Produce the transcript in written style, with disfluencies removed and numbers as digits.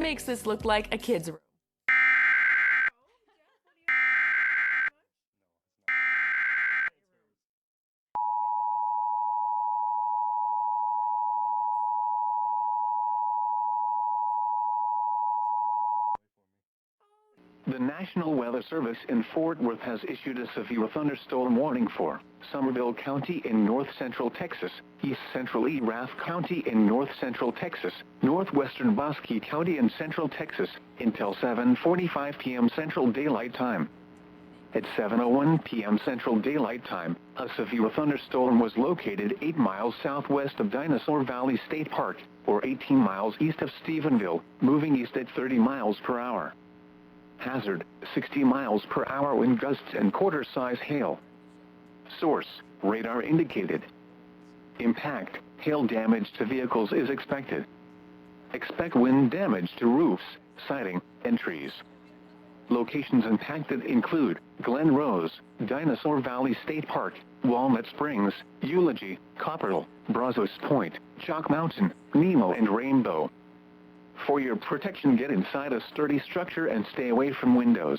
Makes this look like a kid's room. The National Weather Service in Fort Worth has issued a severe thunderstorm warning for Somerville County in north-central Texas, east-central Erath County in north-central Texas, northwestern Bosque County in central Texas, until 7:45 p.m. Central Daylight Time. At 7:01 p.m. Central Daylight Time, a severe thunderstorm was located 8 miles southwest of Dinosaur Valley State Park, or 18 miles east of Stephenville, moving east at 30 miles per hour. Hazard, 60 miles per hour wind gusts and quarter-size hail. Source, radar indicated. Impact, hail damage to vehicles is expected. Expect wind damage to roofs, siding, and trees. Locations impacted include Glen Rose, Dinosaur Valley State Park, Walnut Springs, Eulogy, Copperle, Brazos Point, Chalk Mountain, Nemo and Rainbow. For your protection, get inside a sturdy structure and stay away from windows.